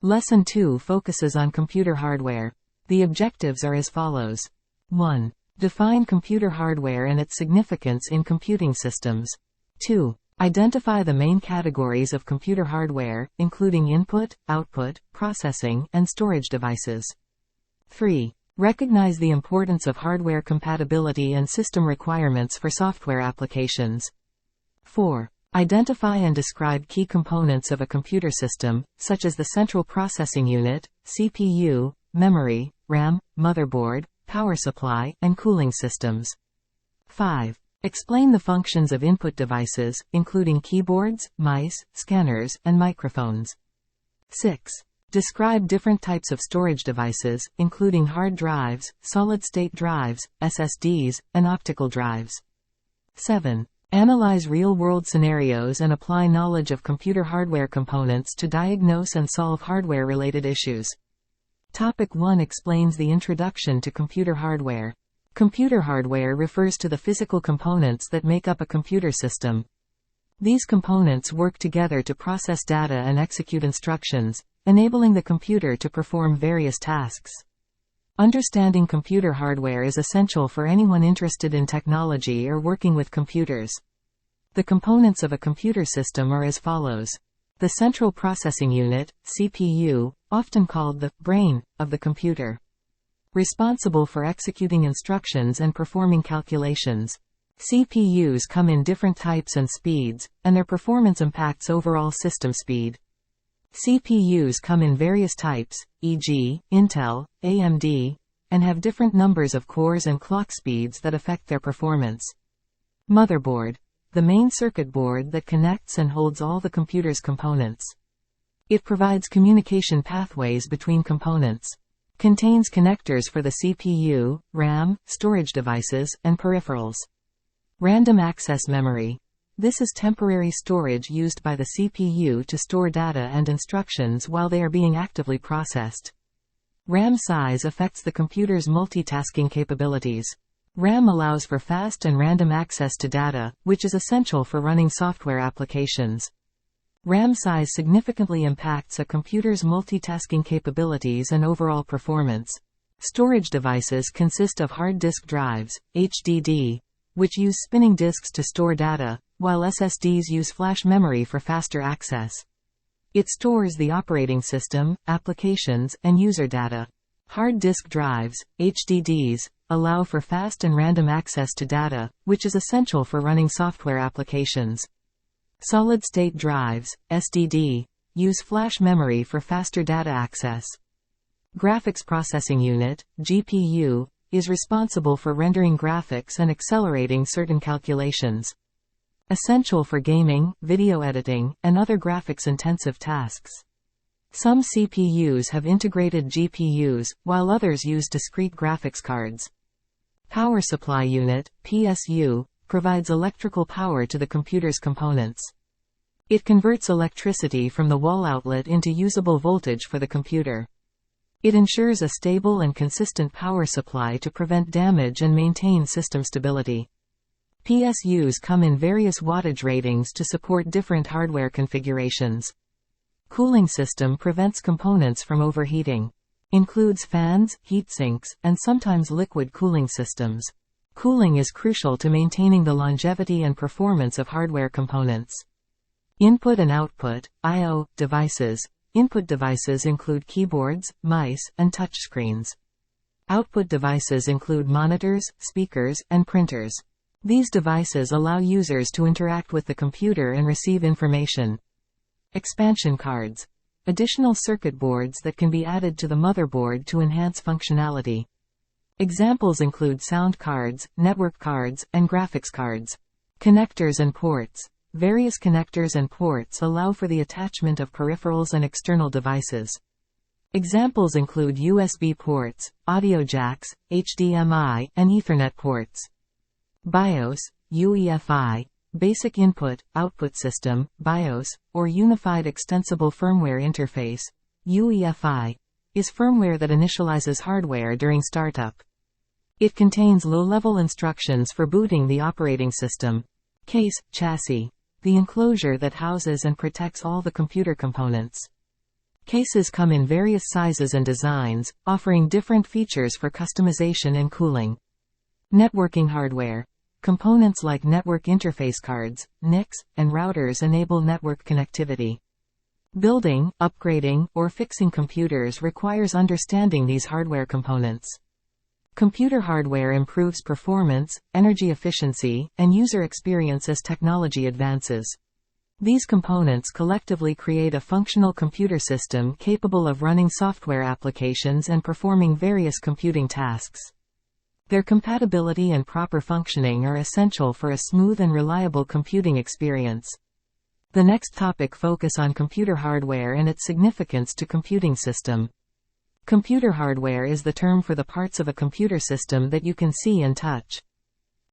Lesson 2 focuses on computer hardware. The objectives are as follows. 1. Define computer hardware and its significance in computing systems. 2. Identify the main categories of computer hardware, including input, output, processing, and storage devices. 3. Recognize the importance of hardware compatibility and system requirements for software applications. 4. Identify and describe key components of a computer system, such as the central processing unit, CPU, memory, RAM, motherboard, power supply, and cooling systems. 5. Explain the functions of input devices, including keyboards, mice, scanners, and microphones. 6. Describe different types of storage devices, including hard drives, solid-state drives, SSDs, and optical drives. 7. Analyze real-world scenarios and apply knowledge of computer hardware components to diagnose and solve hardware-related issues. Topic 1 explains the introduction to computer hardware. Computer hardware refers to the physical components that make up a computer system. These components work together to process data and execute instructions, enabling the computer to perform various tasks. Understanding computer hardware is essential for anyone interested in technology or working with computers. The components of a computer system are as follows. The central processing unit, CPU, often called the brain of the computer. Responsible for executing instructions and performing calculations. CPUs come in different types and speeds, and their performance impacts overall system speed. CPUs come in various types, e.g., Intel, AMD, and have different numbers of cores and clock speeds that affect their performance. Motherboard. The main circuit board that connects and holds all the computer's components. It provides communication pathways between components. Contains connectors for the CPU, RAM, storage devices, and peripherals. Random access memory. This is temporary storage used by the CPU to store data and instructions while they are being actively processed. RAM size affects the computer's multitasking capabilities. RAM allows for fast and random access to data, which is essential for running software applications. RAM size significantly impacts a computer's multitasking capabilities and overall performance. Storage devices consist of hard disk drives, HDD, which use spinning disks to store data, while SSDs use flash memory for faster access. It stores the operating system, applications, and user data. Hard disk drives, HDDs, allow for fast and random access to data, which is essential for running software applications. Solid-state drives, SSD, use flash memory for faster data access. Graphics processing unit, GPU, is responsible for rendering graphics and accelerating certain calculations. Essential for gaming, video editing, and other graphics-intensive tasks. Some CPUs have integrated GPUs, while others use discrete graphics cards. Power supply unit, PSU, provides electrical power to the computer's components. It converts electricity from the wall outlet into usable voltage for the computer. It ensures a stable and consistent power supply to prevent damage and maintain system stability. PSUs come in various wattage ratings to support different hardware configurations. Cooling system prevents components from overheating. Includes fans, heatsinks, and sometimes liquid cooling systems. Cooling is crucial to maintaining the longevity and performance of hardware components. Input and output, I/O, devices. Input devices include keyboards, mice, and touchscreens. Output devices include monitors, speakers, and printers. These devices allow users to interact with the computer and receive information. Expansion cards. Additional circuit boards that can be added to the motherboard to enhance functionality. Examples include sound cards, network cards, and graphics cards. Connectors and ports. Various connectors and ports allow for the attachment of peripherals and external devices. Examples include USB ports, audio jacks, HDMI, and Ethernet ports. BIOS, UEFI, Basic Input-Output System, BIOS, or Unified Extensible Firmware Interface, UEFI, is firmware that initializes hardware during startup. It contains low-level instructions for booting the operating system. Case, chassis, the enclosure that houses and protects all the computer components. Cases come in various sizes and designs, offering different features for customization and cooling. Networking hardware. Components like network interface cards, NICs, and routers enable network connectivity. Building, upgrading, or fixing computers requires understanding these hardware components. Computer hardware improves performance, energy efficiency, and user experience as technology advances. These components collectively create a functional computer system capable of running software applications and performing various computing tasks. Their compatibility and proper functioning are essential for a smooth and reliable computing experience. The next topic focus on computer hardware and its significance to computing system. Computer hardware is the term for the parts of a computer system that you can see and touch.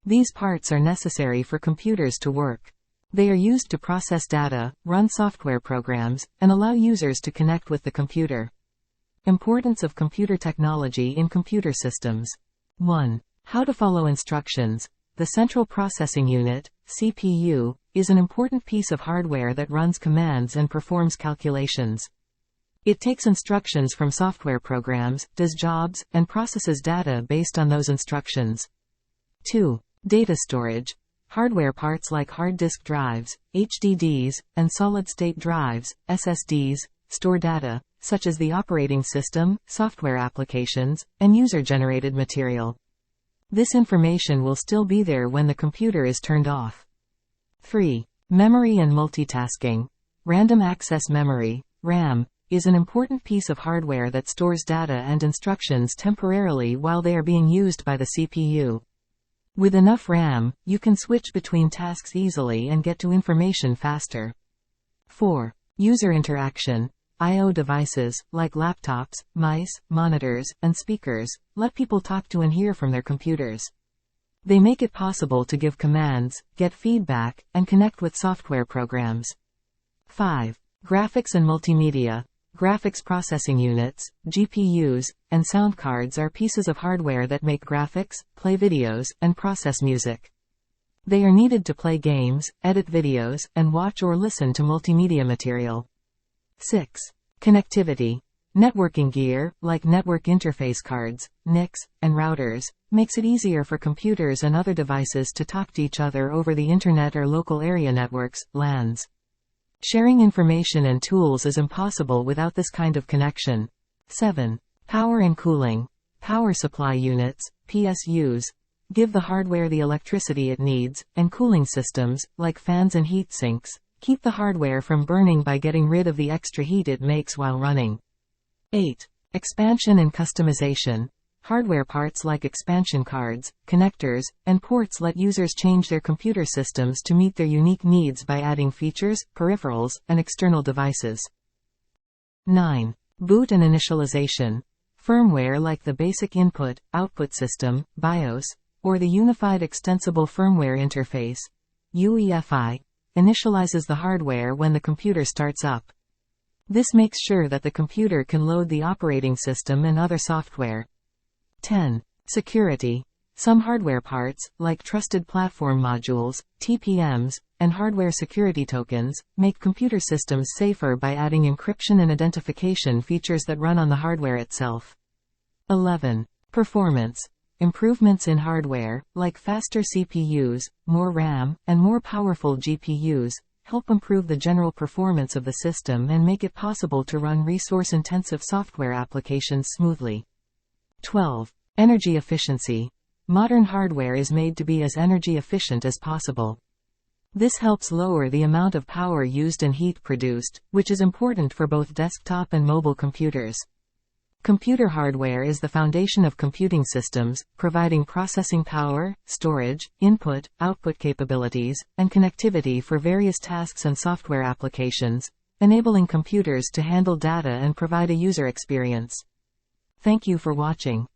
These parts are necessary for computers to work. They are used to process data, run software programs, and allow users to connect with the computer. Importance of computer technology in computer systems. 1. How to follow instructions. The Central Processing Unit, CPU, is an important piece of hardware that runs commands and performs calculations. It takes instructions from software programs, does jobs, and processes data based on those instructions. 2. Data storage. Hardware parts like hard disk drives, HDDs, and solid-state drives, SSDs, store data, such as the operating system, software applications, and user-generated material. This information will still be there when the computer is turned off. 3. Memory and multitasking. Random access memory, RAM, is an important piece of hardware that stores data and instructions temporarily while they are being used by the CPU. With enough RAM, you can switch between tasks easily and get to information faster. 4. User interaction. I/O devices, like laptops, mice, monitors, and speakers, let people talk to and hear from their computers. They make it possible to give commands, get feedback, and connect with software programs. 5. Graphics and multimedia. Graphics processing units, GPUs, and sound cards are pieces of hardware that make graphics, play videos, and process music. They are needed to play games, edit videos, and watch or listen to multimedia material. 6. Connectivity. Networking gear, like network interface cards, NICs, and routers, makes it easier for computers and other devices to talk to each other over the Internet or local area networks, LANs. Sharing information and tools is impossible without this kind of connection. 7. Power and cooling. Power supply units, PSUs, give the hardware the electricity it needs, and cooling systems, like fans and heat sinks, keep the hardware from burning by getting rid of the extra heat it makes while running. 8. Expansion and customization. Hardware parts like expansion cards, connectors, and ports let users change their computer systems to meet their unique needs by adding features, peripherals, and external devices. 9. Boot and initialization. Firmware like the Basic Input/Output System, BIOS, or the Unified Extensible Firmware Interface, UEFI, initializes the hardware when the computer starts up. This makes sure that the computer can load the operating system and other software. 10. Security. Some hardware parts, like Trusted Platform Modules, TPMs, and hardware security tokens, make computer systems safer by adding encryption and identification features that run on the hardware itself. 11. Performance. Improvements in hardware, like faster CPUs, more RAM, and more powerful GPUs, help improve the general performance of the system and make it possible to run resource-intensive software applications smoothly. 12. Energy efficiency. Modern hardware is made to be as energy efficient as possible. This helps lower the amount of power used and heat produced, which is important for both desktop and mobile computers. Computer hardware is the foundation of computing systems, providing processing power, storage, input, output capabilities, and connectivity for various tasks and software applications, enabling computers to handle data and provide a user experience. Thank you for watching.